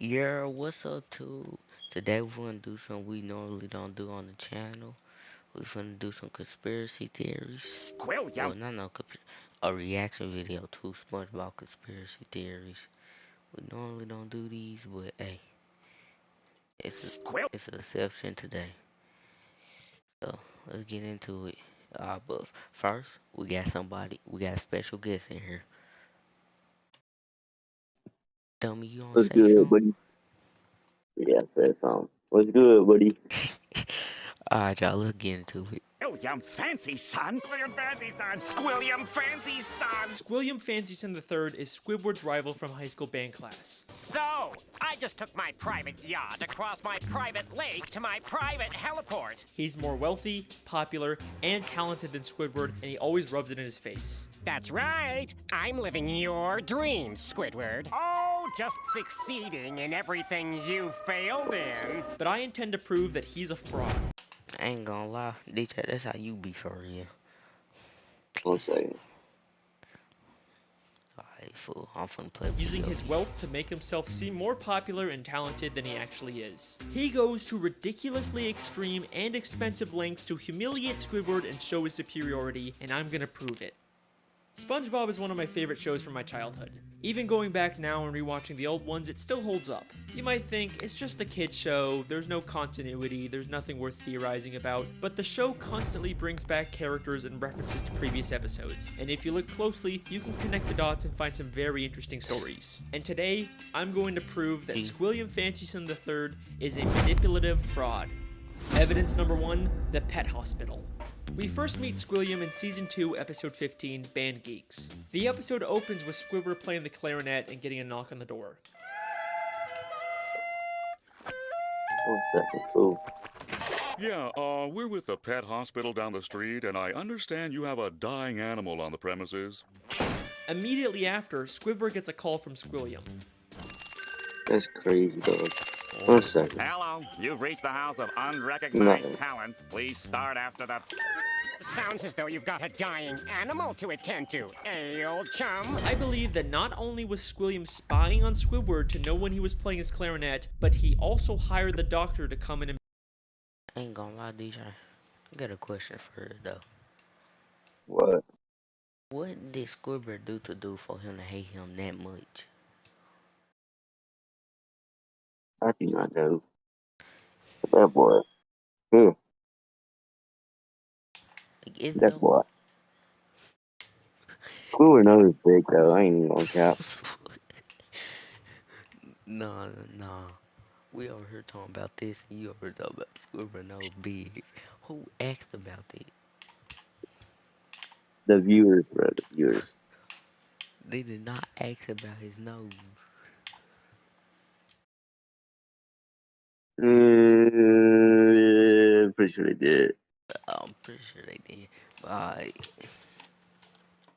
Yeah, what's up, too? Today we're gonna do something we normally don't do on the channel. We're gonna do some conspiracy theories. Squilliam. Well, not no a reaction video to SpongeBob conspiracy theories. We normally don't do these, but hey, it's a, Squill. it's an exception today. So let's get into it. But first, we got a special guest in here. Tell me you don't What's say good, something. buddy? Yeah, I said something. What's good, buddy? Alright, y'all, let's get into it. Squilliam fancy son. Squilliam fancy son. Squilliam fancy son. Squilliam Fancyson III is Squidward's rival from high school band class. So, I just took my private yacht across my private lake to my private heliport. He's more wealthy, popular, and talented than Squidward, and he always rubs it in his face. That's right. I'm living your dreams, Squidward. Oh, just succeeding in everything you failed in. But I intend to prove that he's a fraud. I ain't gonna lie, DJ, that's how you be for real. 1 second. Alright, fool, I'm finna play with Using you. his wealth to make himself seem more popular and talented than he actually is. He goes to ridiculously extreme and expensive lengths to humiliate Squidward and show his superiority, and I'm gonna prove it. SpongeBob is one of my favorite shows from my childhood. Even going back now and rewatching the old ones, it still holds up. You might think, it's just a kid's show, there's no continuity, there's nothing worth theorizing about, but the show constantly brings back characters and references to previous episodes, and if you look closely, you can connect the dots and find some very interesting stories. And today, I'm going to prove that Squilliam Fancyson III is a manipulative fraud. Evidence number 1, the pet hospital. We first meet Squilliam in Season 2, Episode 15, Band Geeks. The episode opens with Squidward playing the clarinet and getting a knock on the door. 1 second, fool. Yeah, we're with the pet hospital down the street, and I understand you have a dying animal on the premises. Immediately after, Squidward gets a call from Squilliam. That's crazy, dog. 1 second. Hello. You've reached the house of unrecognized No. talent. Please start after the. Sounds as though you've got a dying animal to attend to, eh, old chum? I believe that not only was Squilliam spying on Squidward to know when he was playing his clarinet, but he also hired the doctor to come in and... I ain't gonna lie, DJ. I got a question for you, though. What? What did Squidward do for him to hate him that much? I do not know. That boy. Like, it's That no... boy. Squidward knows big, though. I ain't even gonna cap. No, no. We over here talking about this, and you over here talking about Squidward nose big. Who asked about it? The viewers, bro. The viewers. They did not ask about his nose. Pretty sure they did. I'm pretty sure they did. Alright.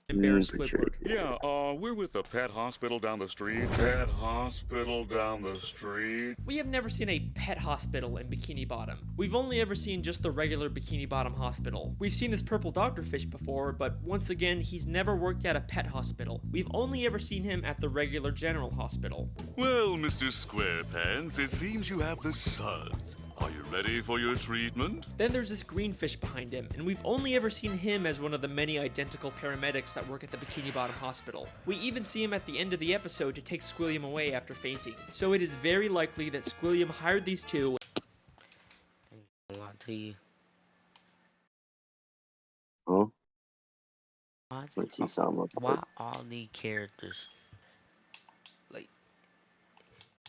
embarrass Pretty sure Squidward. they did. Yeah, we're with the pet hospital down the street. Pet hospital down the street. We have never seen a pet hospital in Bikini Bottom. We've only ever seen just the regular Bikini Bottom hospital. We've seen this purple doctorfish before, but once again, he's never worked at a pet hospital. We've only ever seen him at the regular general hospital. Well, Mr. Squarepants, it seems you have the suds. Are you ready for your treatment? Then there's this green fish behind him, and we've only ever seen him as one of the many identical paramedics that work at the Bikini Bottom hospital. We even see him at the end of the episode to take Squilliam away after fainting. So it is very likely that Squilliam hired these two. A lot to you. Huh? Why, Let's see something. why all these characters, like,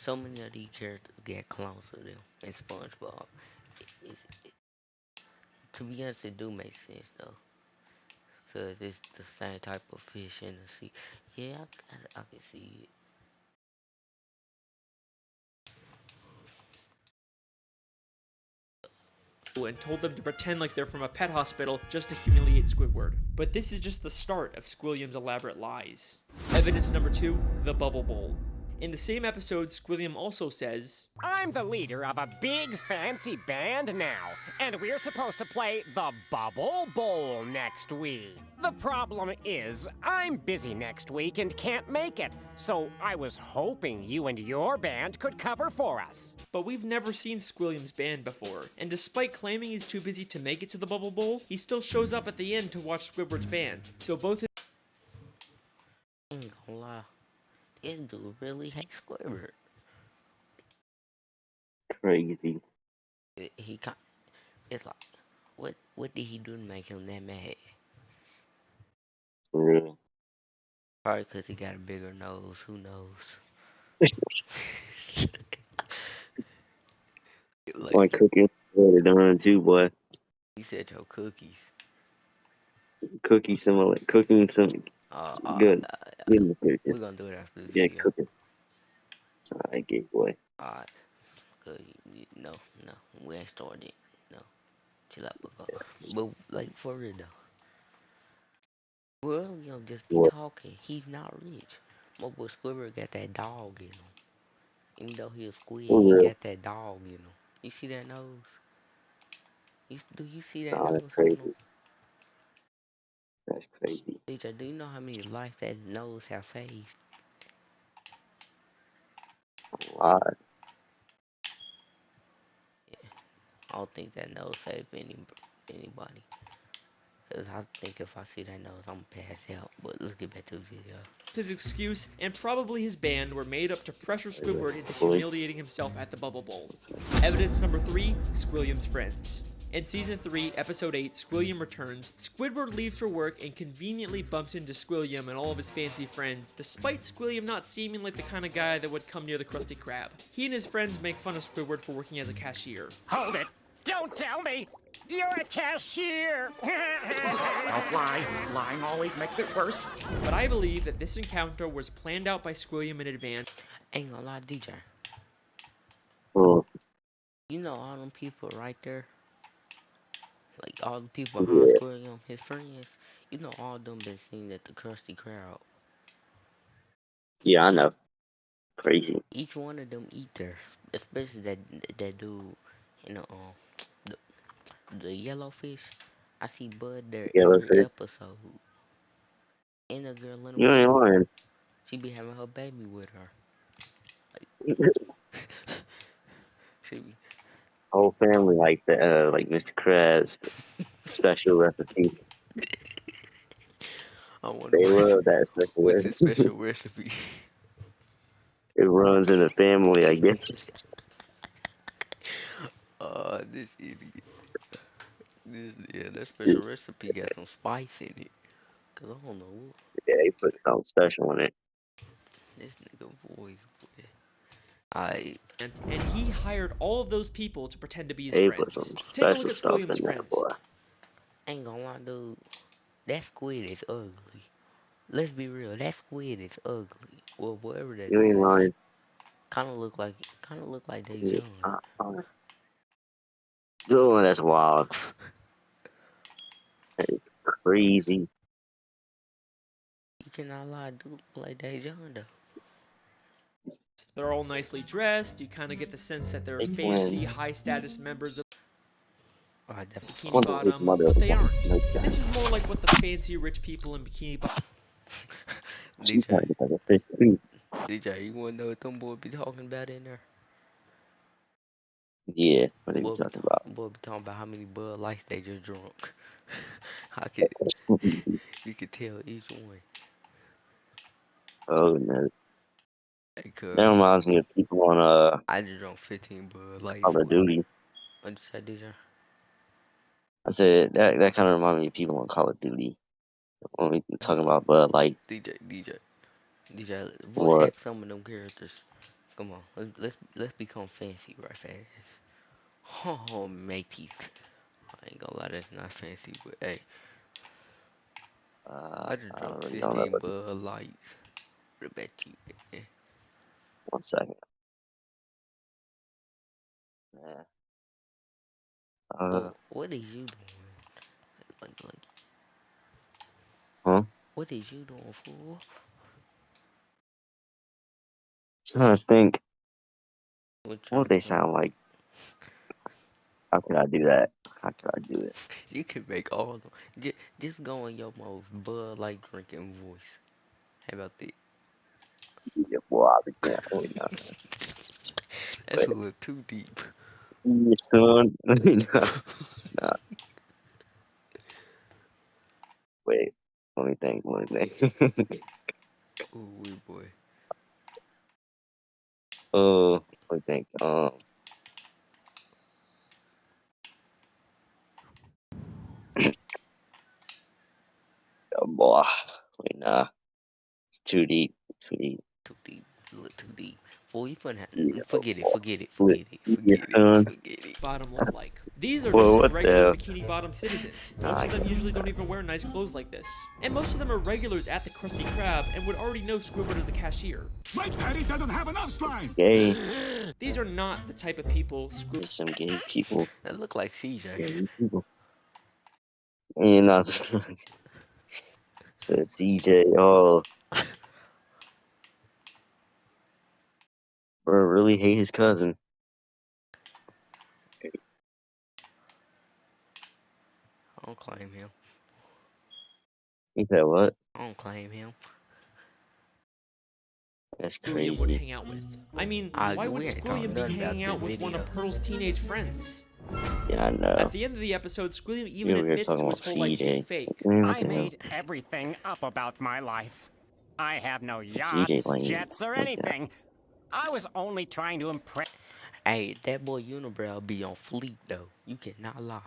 so many of these characters get clones of them in SpongeBob? To be honest, it do make sense though, cause it's the same type of fish in the sea. Yeah, I can see it. And told them to pretend like they're from a pet hospital just to humiliate Squidward. But this is just the start of Squilliam's elaborate lies. Evidence number 2, the Bubble Bowl. In the same episode, Squilliam also says, I'm the leader of a big fancy band now, and we're supposed to play the Bubble Bowl next week. The problem is, I'm busy next week and can't make it, so I was hoping you and your band could cover for us. but we've never seen Squilliam's band before, and despite claiming he's too busy to make it to the Bubble Bowl, he still shows up at the end to watch Squidward's band. So both his Ain't gonna lie. This dude really hates Squidward. Crazy. He got. It's like, what did he do to make him that mad? For real. Probably because he got a bigger nose. Who knows? Like Like cooking later done too, boy. he said, your cookies. Cooking some like cooking some Uh, good. uh, Good in the kitchen. we're gonna do it after this Yeah, video. cooking. I get boy. Alright. Good. No, no, we ain't started it. No, chill out, but like for real though, well, just be What? talking. He's not rich. My boy Squidward got that dog in him. Even though he a squid, For he real. got that dog in him. You see that nose? Do you see that Nah, that's nose on him? crazy. That's crazy. DJ, do you know how many lives that nose have saved? A lot. I don't think that nose saved anybody. Cause I think if I see that nose, I'm gonna pass out. But let's get back to the video. his excuse and probably his band were made up to pressure Squidward into Boy. humiliating himself at the Bubble Bowl. Evidence number 3, Squilliam's friends. In Season 3, Episode 8, Squilliam returns. Squidward leaves for work and conveniently bumps into Squilliam and all of his fancy friends, despite Squilliam not seeming like the kind of guy that would come near the Krusty Krab. He and his friends make fun of Squidward for working as a cashier. Hold it! Don't tell me! You're a cashier! Don't lie. Lying always makes it worse. But I believe that this encounter was planned out by Squilliam in advance. Ain't gonna lie, DJ. Oh, You know all them people right there? Like all the people behind yeah. Squilliam, his friends? You know all them been seen at the Krusty Krab. Yeah, I know. Crazy. Each one of them eat there. Especially that dude, you know, the, the yellowfish. I see Bud there Yeah, let's every see. episode. And the girl in the You ain't pool. lying. She be having her baby with her. She be, Whole family like the like Mr. Krabs special recipe. I wonder They love that special what's his recipe. special recipe. It runs in the family, I guess. This idiot. Yeah, that special Just, recipe got some spice in it. Cause I don't know yeah, they put something special in it. this nigga voice. Boy. I And he hired all of those people to pretend to be his They put some friends. Take a look special at stuff Squilliam's in there, friends. boy. ain't gonna lie, dude. That squid is ugly. Let's be real. That squid is ugly. Well, whatever that You ain't is, lying. kind of look like they Yeah, young. oh, that's wild. That is crazy. You cannot lie, dude. Look like they young though. They're all nicely dressed. You kind of get the sense that they're They fancy, twins. high-status members of Oh, I definitely. Bikini Wonder which Bottom, mother but they aren't. no guy. This is more like what the fancy rich people in Bikini Bottom She DJ, probably like a fish too. DJ, you wanna know what them boy be talking about in there? Yeah, what are you talking about? Boy be talking about how many Bud Lights they just drunk. I could, you could tell each one. Oh no. Hey, That cuz, reminds me of people on I just drunk 15 Bud Lights. Call of Duty. What you say, DJ? I said that kind of reminds me of people on Call of Duty when we talking Uh, about Bud Light. DJ, voice What? act some of them characters. Come on, let's become fancy right fast. Oh, mateys. I ain't gonna lie, that's not fancy, but hey, I just I drunk really don't know 15 what this. Bud Lights. What about you, man? 1 second. Yeah. But what is you doing? Like, Huh? what is you doing, fool? Trying to think. What What would trying to they think? sound like? How could I do that? How could I do it? You can make all of them. Just go in your most Bud Light drinking voice. How about that? Yeah, boy, I be doing. Wait, no, That's wait. a little too deep. Yeah, son. No, no, wait. Let me think. Let me think. Ooh, wee boy. Let me think. Oh, boy. Wait, nah. It's too deep. Too deep. Too deep. A little too deep. Boy, you finna Yeah, oh, forget it, boy. forget it, Look, forget it, yeah, forget it, son. forget it. Bottom look like. These are just Well, some what the regular hell? bikini bottom citizens. Nah, Most I of them can't. usually don't even wear nice clothes like this. And most of them are regulars at the Krusty Krab and would already know Squidward as the cashier. My patty doesn't have enough slime. Gay. These are not the type of people There's some gay people. That look like CJ. Gay people. And I said CJ. Oh, bro, really hate his cousin. I don't claim him. He said what? I don't claim him. That's Squilliam would crazy. hang out with. I mean, why would We ain't talking Squilliam be nothing about hanging this out with one video. of Pearl's teenage friends? Yeah, I know. At the end of the episode, Squilliam You even over here admits talking to about his whole life being CJ. fake. Man, what I the hell? made everything up about my life. I have no CJ yachts, lame. jets, or Like that. anything. I was only trying to impress. Hey, that boy Unibrow be on fleek though. You cannot lie.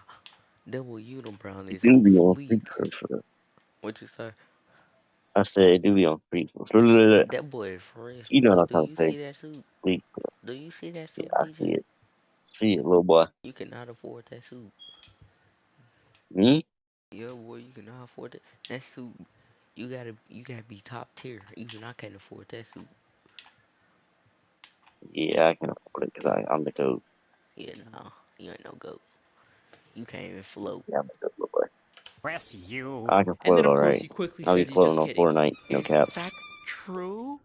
That boy Unibrow It is do on be on fleek. freak for. What you say? I said it do be on freak for. That boy is fresh, You know what boy. I'm Do trying to you say. see that suit? Freak. Do you see that Yeah, suit, I see DJ? it. See it, little boy. You cannot afford that suit. Me? Yeah, boy, you cannot afford it. That suit, you gotta be top tier. Even I can't afford that suit. Yeah, I can afford it because I'm the goat. Yeah, no, you ain't no goat. You can't even float. Yeah, I'm the goat, little boy. Impress you. I can And then, float of course, alright. he quickly I'll be says he's floating just on kidding. Fortnite. No Is cap. that true?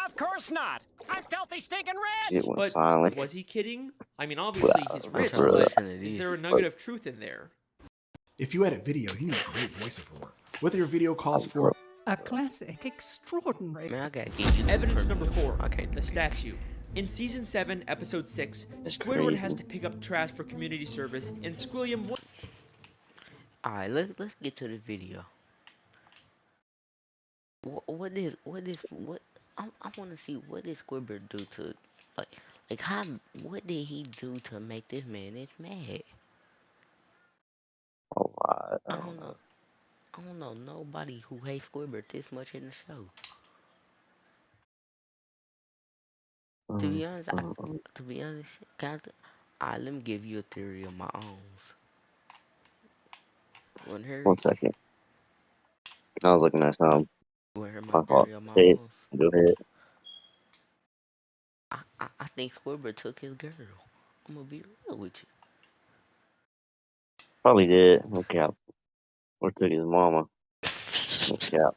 Of course not. I'm filthy stinking Shit rich. went But silent. was he kidding? I mean, obviously he's I'm rich, trying to Bruh. but listen to is this. there a nugget of truth in there? If you edit video, you need great voiceover work. Whether your video calls for A classic, extraordinary. Man, I gotta get YouTube Evidence number Premium. 4, I can't do the this. statue. In Season 7, Episode 6, That's Squidward has crazy. to pick up trash for community service, and Squilliam Alright, let's get to the video. What I want to see what did Squidward do to like how what did he do to make this man this mad? Oh, I don't know. I don't know nobody who hates Squidward this much in the show. To be honest, to be honest, let me give you a theory of my own. You wanna hear 1 it? second. I was looking at some. You wanna hear my My fault. theory of my Say it. own? Go ahead. I think Squidward took his girl. I'm gonna be real with you. Probably did. No cap. Or took his mama. No cap.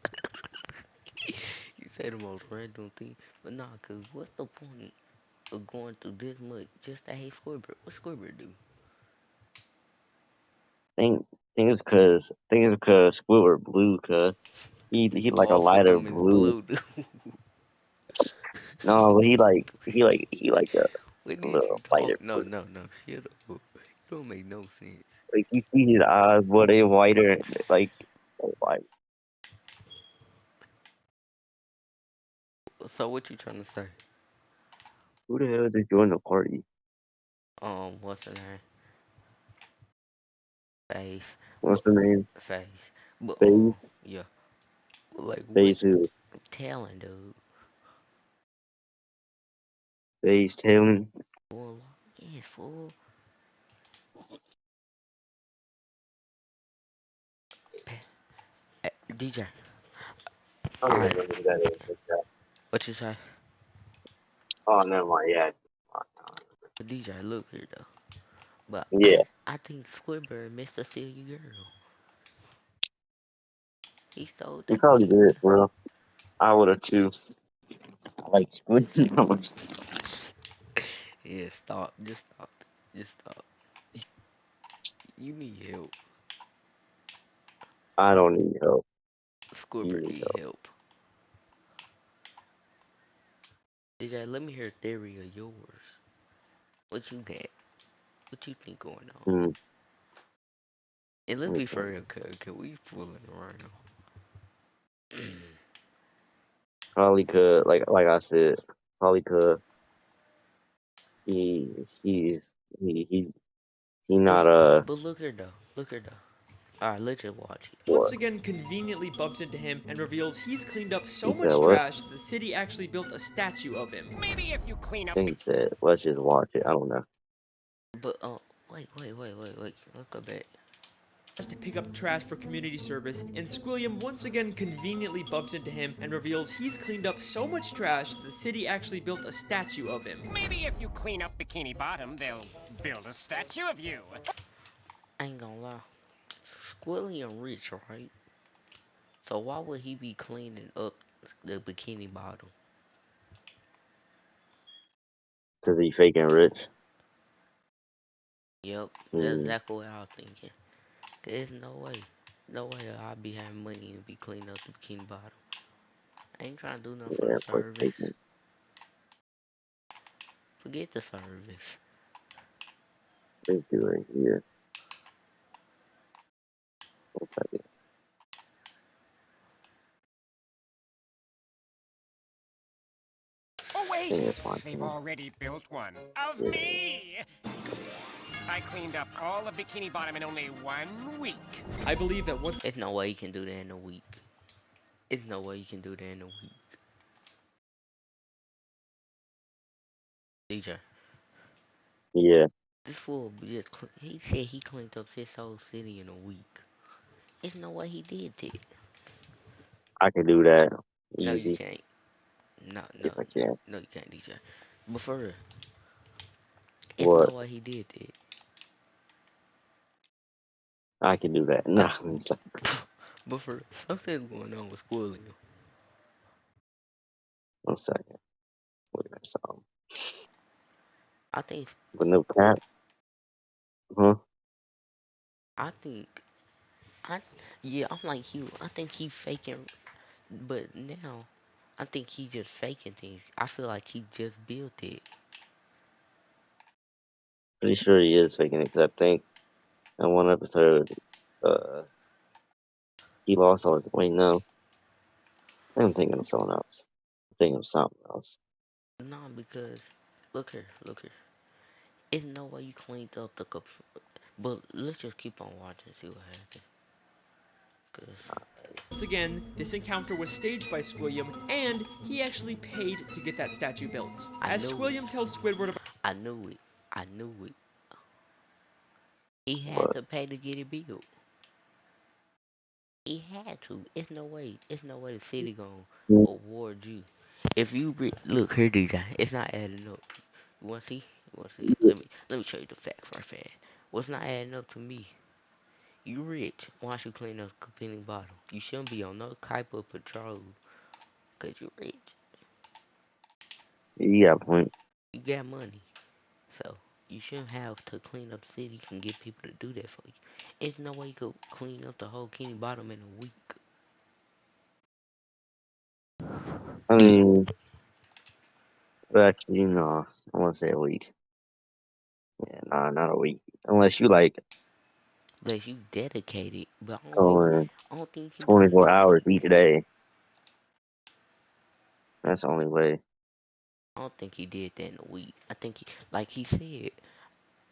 You say the most random thing, but nah, cause what's the point of going through this much just to hate Squidward? What Squidward do? Think it's because Squidward blue, cuz he like a Both of lighter them is blue. blue, dude. No, but he like What a is little you lighter talking? No, blue. no, no. Shut up. You don't make no sense. Like you see his eyes, boy, they whiter. Like they white. So what you trying to say? Who the hell just joined the party? What's her name? Face, What's but the name? face, but Phase. yeah. But like what Phase who? talent, dude? Phase Talon. Full, yeah, full. DJ. I don't even Alright, know who that is. Like that. what you say? Oh, never mind. Yeah. DJ, look here though. But Yeah. I think Squidward missed a silly girl. He sold He that probably pussy. did, bro. I would have too. like squinting. Yeah, stop. Just stop. Just stop. You need help. I don't need help. You Squidward need need help. help. DJ, let me hear a theory of yours. What you got? What you think going on? Hmm. And let's Let me be for think. real, cause we fooling around. Probably could, like I said, probably could. He he's he but not but look here though. Look here though. Alright, let's just watch it. once what? again conveniently bumps into him and reveals he's cleaned up so He said much what? trash the city actually built a statue of him. Maybe if you clean I up. think he said let's just watch it. I don't know. But wait. Let's go back. To pick up trash for community service, and Squilliam once again conveniently bumps into him and reveals he's cleaned up so much trash the city actually built a statue of him. Maybe if you clean up Bikini Bottom, they'll build a statue of you. I ain't gonna lie. Squilly and rich, right? So why would he be cleaning up the bikini bottom? Cause he faking rich. Yep, that's Hmm. exactly what I was thinking. Cause there's no way I'll be having money and be cleaning up the bikini bottom. I ain't trying to do nothing for the Yeah, for service. faking. Forget the service. Let's do it here. One second. Oh, I think wait! that's fine. They've already built one of Yeah. me! I cleaned up all of Bikini Bottom in only 1 week. I believe that once There's no way you can do that in a week. There's no way you can do that in a week. DJ, Yeah, this fool just he said he cleaned up his whole city in a week. There's no way he did that. I can do that No, you easy. can't. No, Yes, I can. no, you can't, DJ. But for real, there's no What? way he did that. I can do that. Uh, Nah, it's like, but for real, something's going on with schooling. 1 second. Wait a minute, something. I think, But no cap, huh? I think, I, yeah, I'm like you. I think he faking, but now, I think he just faking things. I feel like he just built it. Pretty sure he is faking it. 'Cause I think in one episode, uh, he lost all his. Wait, no, I think I'm thinking of someone else. I'm thinking of something else. No, because look here. There's no way you cleaned up the but let's just keep on watching and see what happens. Cause once again this encounter was staged by Squilliam and he actually paid to get that statue built. I As knew it. Squilliam tells Squidward about I knew it. I knew it. He had But to pay to get it built. He had to. It's no way. It's no way the city gonna award you. If you look here, DJ, it's not adding up. You wanna see? You wanna see? Let me show you the facts right fast. What's not adding up to me? You rich. Why should you clean up the cleaning bottle? You shouldn't be on no type of patrol because you're rich. you got a point. You got money. So you shouldn't have to clean up the city. You can get people to do that for you. There's no way you could clean up the whole Kenny Bottom in a week. I mean, but actually, no, I want to say a week. Yeah, nah, not a week. Unless you like Unless you dedicated. But going I don't think you can do that 24 in a hours week. each day. That's the only way. I don't think he did that in a week. I think he, like he said,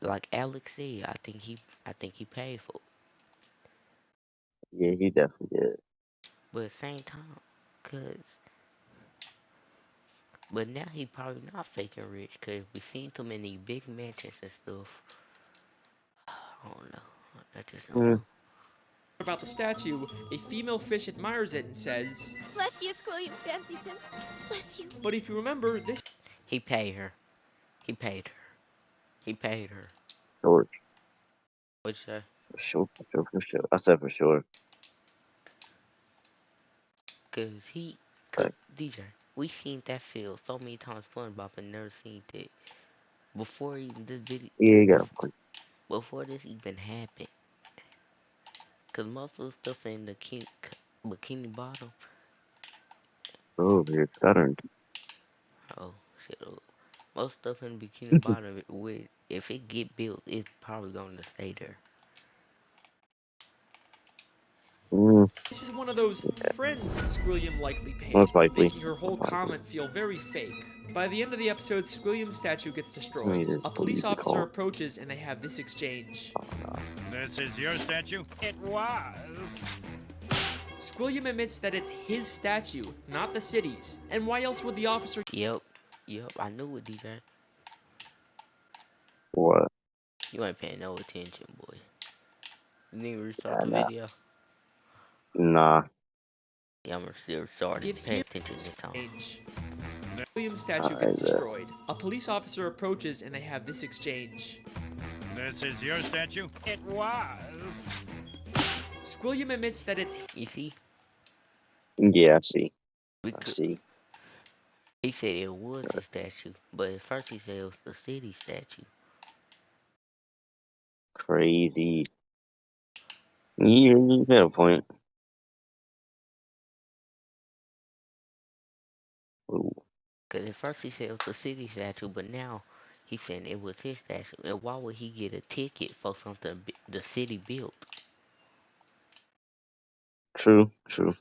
like Alex said, I think he paid for it. Yeah, he definitely did. But at the same time, cause, but now he probably not faking rich, cause we seen him in these big mansions and stuff. I don't know. I just don't Mm, know. the statue, a female fish admires it and says, Bless you, Squilliam Fancy Sim. Bless you. but if you remember, this He paid her. He paid her. He paid her. sure, What'd you say? for sure. I said for sure. Cause But DJ. We seen that field so many times SpongeBob and never seen that before even this video. Yeah, you got a Before, point. before this even happened, cause most of the stuff in the bikini bottom. Oh, it's stuttering. Oh shit! Most stuff in the bikini bottom, with if it get built, it's probably going to stay there. Mm, This is one of those friends Squilliam likely paid, most likely. making her whole Most likely. comment feel very fake. By the end of the episode, Squilliam's statue gets To me, destroyed. this A what police music officer called. approaches and they have this exchange. This is your statue? It was. Squilliam admits that it's his statue, not the city's. And why else would the officer Yep, yep. I knew it, DJ. What? You ain't paying no attention, boy. You need to restart Yeah, the nah. video. Nah. Yeah, I'm gonna still restart it. give Pay him attention this time. exchange? Squilliam's statue Alright, gets destroyed. A police officer approaches and they have this exchange. This is your statue? It was. Squilliam admits that it's You see, Yeah, I see. we I could. see. He said it was his statue, but at first he said it was the city statue. Crazy. You got a point. Ooh, Cause at first he said it was the city statue, but now he's saying it was his statue. And why would he get a ticket for something the city built? true, true.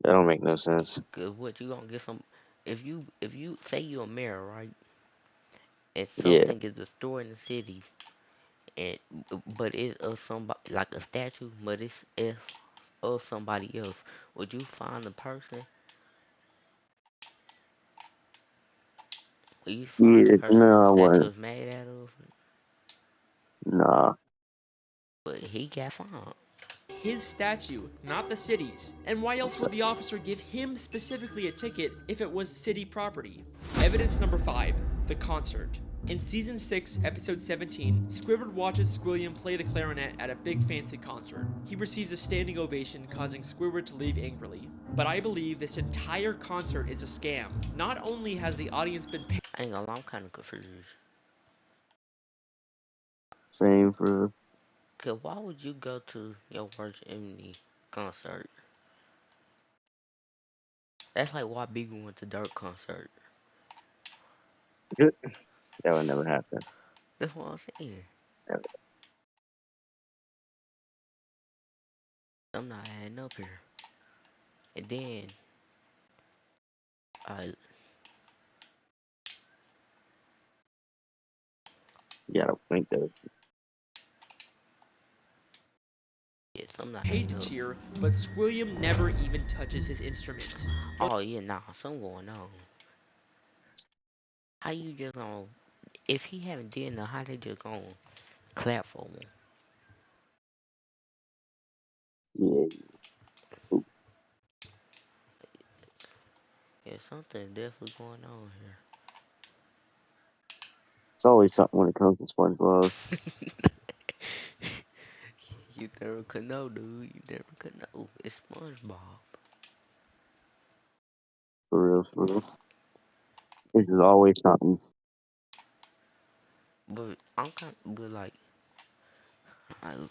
That don't make no sense. Cause what you gonna get some? If you say you're a mayor, right? And Yeah, something is destroyed in the city, and but it's of somebody like a statue, but it's of somebody else. Would you find the person? Would you find the yeah. person No, whose I statue wouldn't. is made out of? Nah. But he got fined. his statue, not the city's. And why else would the officer give him specifically a ticket if it was city property? Evidence number 5, the concert. In season 6, episode 17, Squidward watches Squilliam play the clarinet at a big fancy concert. He receives a standing ovation, causing Squidward to leave angrily. But I believe this entire concert is a scam. Not only has the audience been paid I ain't gonna lie, I'm kind of confused. Same for. Cause why would you go to your worst enemy concert? That's like why Biggie went to Dirk concert. That would never happen. That's what I'm saying. Never. I'm not adding up here. And then, I You gotta point though. yes, I'm not paid adding to up. cheer, but Squilliam never even touches his instrument. Oh yeah, nah, something going on. How you just gonna? If he haven't did nothing, how they just gonna clap for him? Yeah. Ooh, Yeah, something definitely going on it's always something when it comes to SpongeBob. here. You never could know, dude. You never could know. It's SpongeBob. For real, for real. This is always something. But I'm kind but like, I look.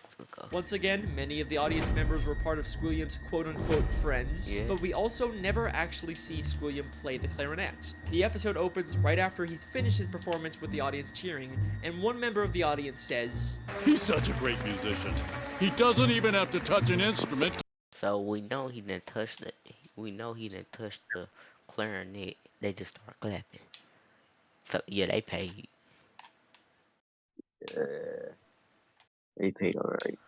Once again, many of the audience members were part of Squilliam's quote-unquote friends, Yeah. but we also never actually see Squilliam play the clarinet. The episode opens right after he's finished his performance with the audience cheering, and one member of the audience says, He's such a great musician. He doesn't even have to touch an instrument. So we know he didn't touch the. We know he didn't touch the clarinet. They just start clapping. So yeah, they paid. They paid alright.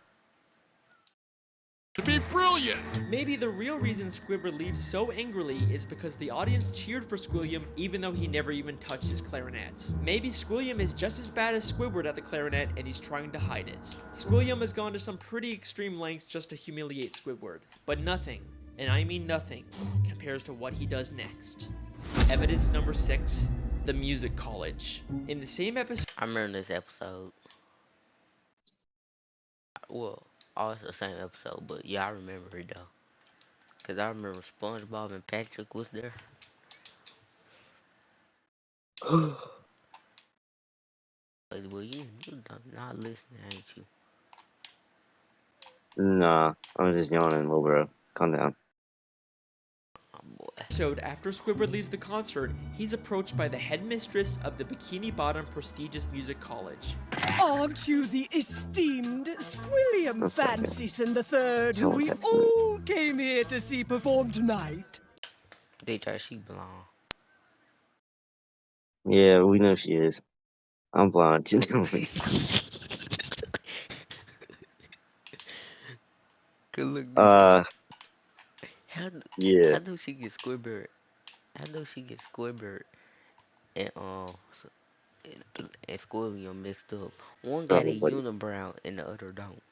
To be brilliant. maybe the real reason Squidward leaves so angrily is because the audience cheered for Squilliam even though he never even touched his clarinet. Maybe Squilliam is just as bad as Squidward at the clarinet and he's trying to hide it. Squilliam has gone to some pretty extreme lengths just to humiliate Squidward, but nothing, and I mean nothing, compares to what he does next. Evidence number 6, the music college. In the same episode, I remember this episode. Well, oh, it's the same episode, but yeah, I remember it though. Cause I remember SpongeBob and Patrick was there. Like, well, you not listening, ain't you? Nah, I was just yawning, little bro. Calm down. Oh boy. So after Squidward leaves the concert, he's approached by the headmistress of the Bikini Bottom prestigious music college. Aren't you the esteemed Squilliam A second. Fancyson the Third, who Someone we texted me. all came here to see perform tonight? They thought she belong. Yeah, we know she is. I'm blind. You know me. Cause look, this shit. How Yeah. how do she get Squidward? How do she get Squidward and and Squilliam mixed up? One got a Probably. unibrow and the other don't.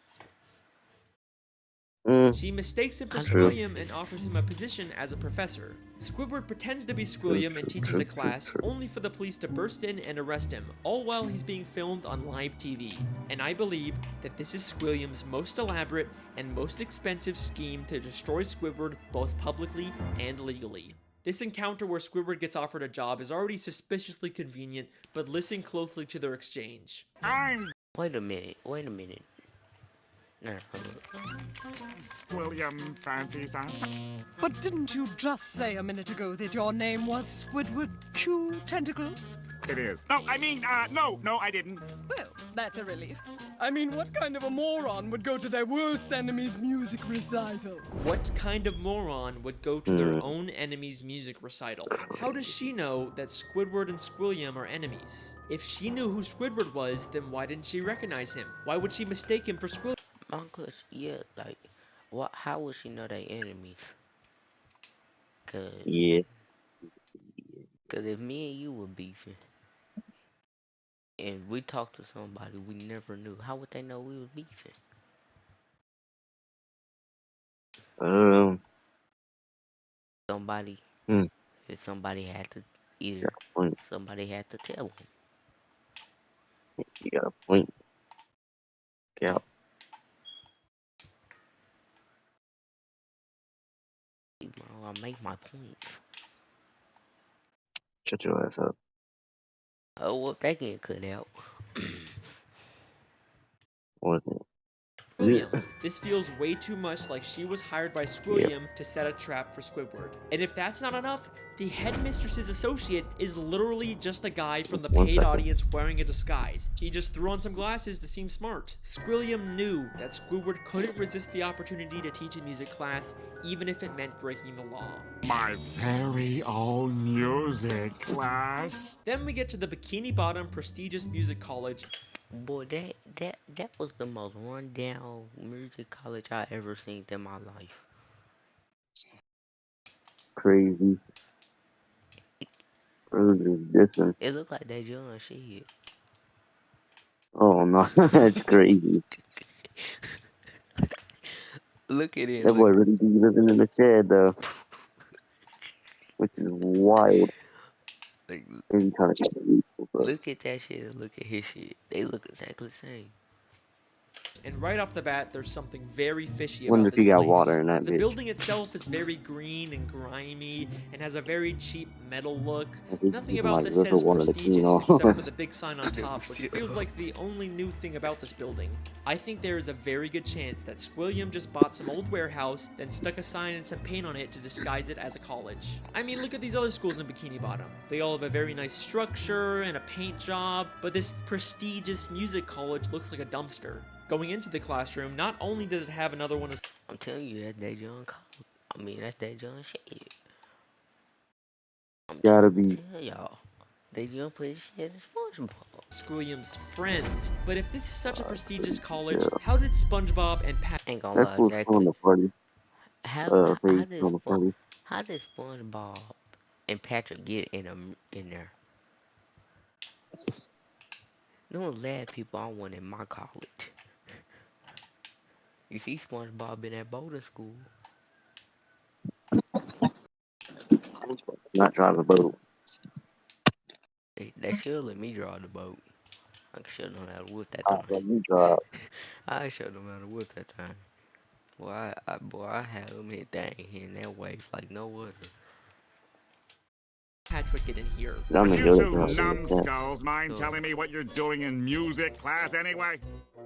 She mistakes him for Kind of True. Squilliam racist. and offers him a position as a professor. Squidward pretends to be True, Squilliam and true, teaches true, a true, class, true. only for the police to burst in and arrest him, all while he's being filmed on live TV. And I believe that this is Squilliam's most elaborate and most expensive scheme to destroy Squidward both publicly and legally. This encounter where Squidward gets offered a job is already suspiciously convenient, but listen closely to their exchange. Wait a minute. Wait a minute. Nah, Squilliam Fancy Son. But didn't you just say a minute ago that your name was Squidward Q Tentacles? It is. No, I mean, no, I didn't. Well, that's a relief. I mean, what kind of a moron would go to their worst enemy's music recital? What kind of moron would go to their own enemy's music recital? How does she know that Squidward and Squilliam are enemies? If she knew who Squidward was, then why didn't she recognize him? Why would she mistake him for Squilliam? my question, yeah, like, what? How would she know they enemies? Cause, Yeah. cause if me and you were beefing and we talked to somebody we never knew, how would they know we was beefing? I don't know. Somebody, Hmm. if somebody had to Got either a point. somebody had to tell them. You got a point. Yeah. You know, I make my points. Shut your ass up. Oh, well, that getting cut out. What is it? Squilliam. This feels way too much like she was hired by Yep. Squilliam to set a trap for Squidward. And if that's not enough, the headmistress's associate is literally just a guy from the 1 paid second. audience wearing a disguise. He just threw on some glasses to seem smart. Squilliam knew that Squidward couldn't resist the opportunity to teach a music class, even if it meant breaking the law. My very own music class. Then we get to the Bikini Bottom prestigious music college. Boy, that was the most rundown music college I ever seen in my life. Crazy. Bro, just dissing. It looked like that young shit. Oh no, that's crazy. Look at it, That boy look. really be living in the shed though, which is wild. Like, Maybe trying to get people, but look at that shit and look at his shit. They look exactly the same. And right off the bat, there's something very fishy wonder about if this he got place. water in that The bitch. building itself is very green and grimy and has a very cheap metal look. I think Nothing he's about like this river says water to clean prestigious off. except for the big sign on top, which feels like the only new thing about this building. I think there is a very good chance that Squilliam just bought some old warehouse, then stuck a sign and some paint on it to disguise it as a college. I mean, look at these other schools in Bikini Bottom. They all have a very nice structure and a paint job, but this prestigious music college looks like a dumpster. Going into the classroom, not only does it have another one of I'm telling you, that's that young college. I mean, that's that young shit. I'm Gotta trying be. to tell y'all. They young put his shit in SpongeBob. Squilliam's friends, but if this is such a prestigious college, Yeah. how did SpongeBob and Pat Ain't gonna That's lie, what's throwing exactly. the party. How Face did on the party. how did SpongeBob and Patrick get in there? Them lab people I want in my college. You see SpongeBob in that boating school. Not drive a boat. They should let me draw the boat. I should know how to whip that I thing. let me drive. I should know how to whip that thing. Boy, I had them hit that in that wave like no other. Patrick get in here? I'm Would gonna you go two to that. numbskulls mind telling me what you're doing in music class anyway?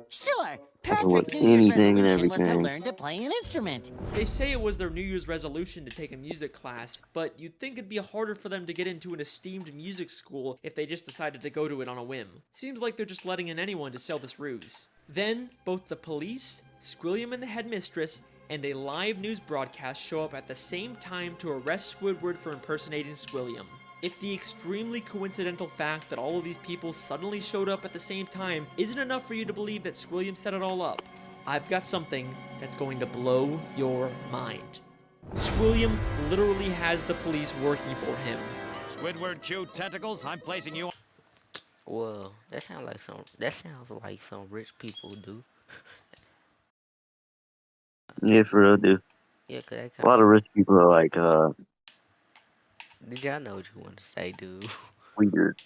Sure. With Patrick's New Year's anything and resolution was to everything. learn to play an instrument. They say it was their New Year's resolution to take a music class, but you'd think it'd be harder for them to get into an esteemed music school if they just decided to go to it on a whim. Seems like they're just letting in anyone to sell this ruse. Then, both the police, Squilliam and the headmistress, and a live news broadcast show up at the same time to arrest Squidward for impersonating Squilliam. If the extremely coincidental fact that all of these people suddenly showed up at the same time isn't enough for you to believe that Squilliam set it all up, I've got something that's going to blow your mind. Squilliam literally has the police working for him. Squidward cute tentacles, I'm placing you. Well, that sounds like some rich people do. Yeah, for real, dude. Yeah, 'cause that A lot kind of of. rich people are like Did y'all know what you wanted to say, dude? weird.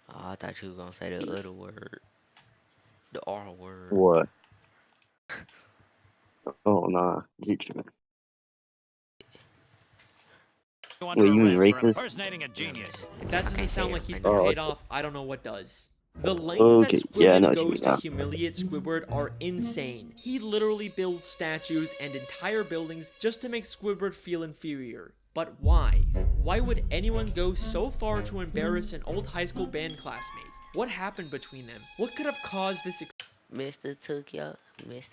Oh, I thought you were gonna say the other word, the R word. What? Oh nah, get you. Under Wait, you mean arrest for racist? impersonating a genius. If that I doesn't can't say sound it like he's right been now. Oh, paid off, I don't know what does. The lengths that okay. Yeah, I know Squilliam what you goes mean to now. humiliate Squidward are insane. He literally builds statues and entire buildings just to make Squidward feel inferior. But why? Why would anyone go so far to embarrass an old high school band classmate? What happened between them? What could have caused this? Mister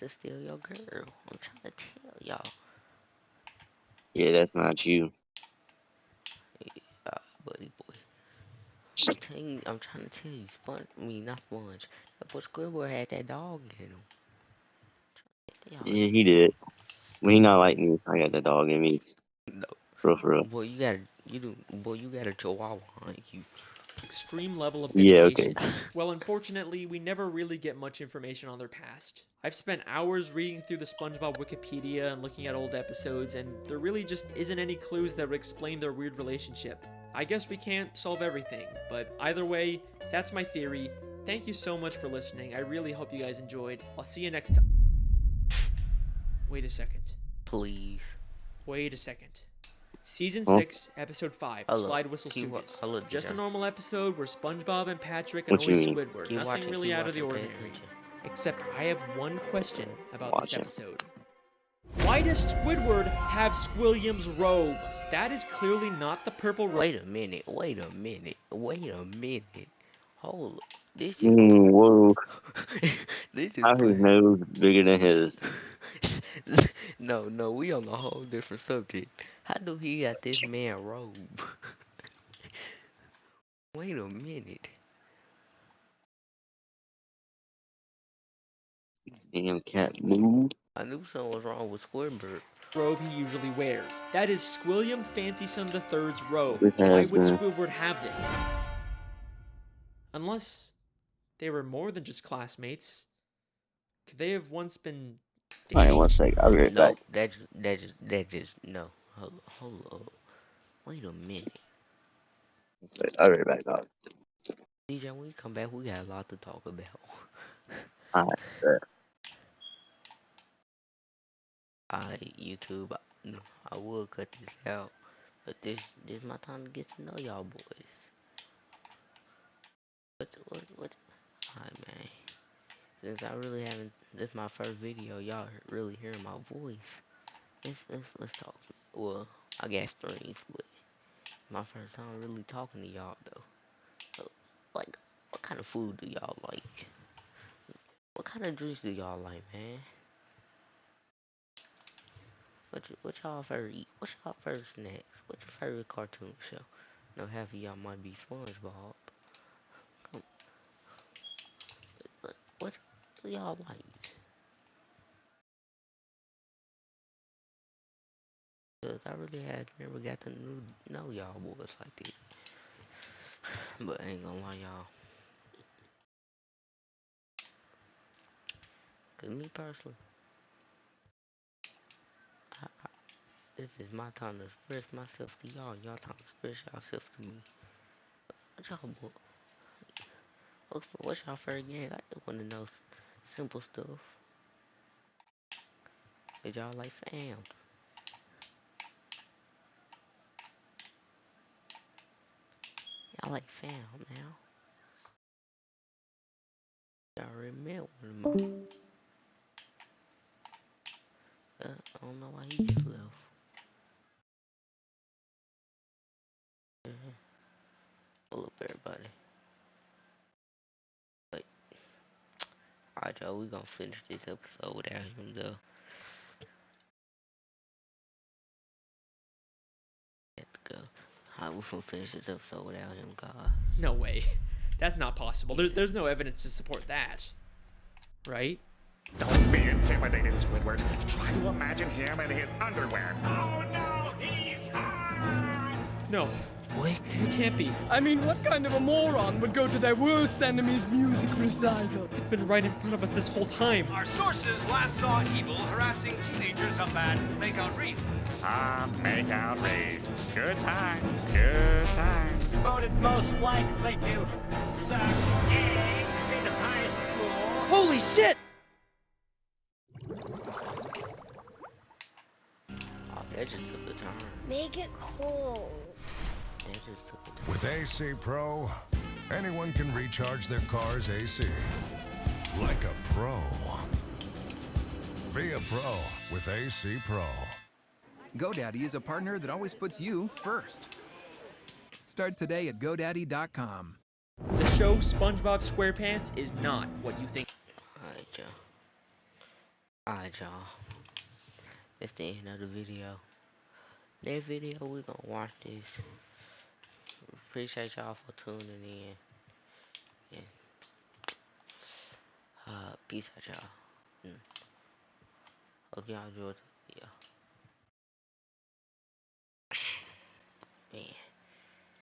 steal your girl. I'm trying to tell y'all. Yeah, that's not you. Buddy boy. I'm trying to tell you, not Sponge. That boy Squidward had that dog in him. Y'all, Yeah, he did. Well, he not like me. I got that dog in me. no. For real. Boy, you got a chihuahua on you. Extreme level of Yeah, okay. dedication. Well, unfortunately, we never really get much information on their past. I've spent hours reading through the SpongeBob Wikipedia and looking at old episodes, and there really just isn't any clues that would explain their weird relationship. I guess we can't solve everything, but either way, that's my theory. Thank you so much for listening. I really hope you guys enjoyed. I'll see you next time. Wait a second. Please. Wait a second. Season Huh? 6, Episode 5, Hello. Slide Whistle Keep wa- Stooges. hello, Just a DJ. normal episode where SpongeBob and Patrick What annoy you mean? Squidward. Keep Nothing watching, really keep out of the watching, pay ordinary. attention. Except I have one question about this Watching. episode. Why does Squidward have Squilliam's robe? That is clearly not the purple robe. Wait a minute. Hold up. This is Whoa. this is How his nose bigger than his? no, we on a whole different subject. How do he got this man robe? Wait a minute. Damn cat move. I knew something was wrong with Squidward. Robe he usually wears. That is Squilliam Fancy Son III's robe. This Why has would been. Squidward have this? Unless they were more than just classmates. Could they have once been Alright, dating? one sec. I'll be right No, back. no. Hold up. Wait a minute. I'll be right back, dog. DJ, when you come back, we got a lot to talk about. Alright. YouTube, I will cut this out, but this my time to get to know y'all boys. What? Alright, man. Since I really haven't, this is my first video, y'all really hearing my voice. Let's talk. Well, I got streams, but my first time really talking to y'all though. So, like, what kind of food do y'all like? What kind of drinks do y'all like, man? What y'all favorite eat? What's y'all favorite snacks? What's your favorite cartoon show? No, half of y'all might be SpongeBob. Come, what do y'all like? Cause I really had never got to know y'all boys like this. But I ain't gonna lie, y'all. Cause me personally, this is my time to express myself to y'all. Y'all time to express yourself to me. What y'all what's y'all favorite game? I just wanna know simple stuff. Did y'all like fam? like fam now. I already met one of my. I don't know why he just left. Pull up everybody. But alright, y'all, we gonna finish this episode without him though. Let's go. Alright, we gonna finish this episode without him, God. No way. That's not possible. There's no evidence to support that. Right? Don't be intimidated, Squidward. Try to imagine him in his underwear. Oh no, he's hot! No. What? It can't be. I mean, what kind of a moron would go to their worst enemy's music recital? It's been right in front of us this whole time. Our sources last saw Evil harassing teenagers up at Makeout Reef. Makeout Reef. Good time. Good time. Voted most likely to suck eggs in high school. Holy shit! Oh, that just took the time. Make it cold. That just took the time. With AC Pro, anyone can recharge their car's AC. Like a pro. Be a pro with AC Pro. GoDaddy is a partner that always puts you first. Start today at GoDaddy.com. The show SpongeBob SquarePants is not what you think. Alright, y'all. Alright, y'all. That's the end of the video. Next video, we gonna watch this. Appreciate y'all for tuning in. Yeah. Peace out, y'all. Hope y'all enjoyed the video.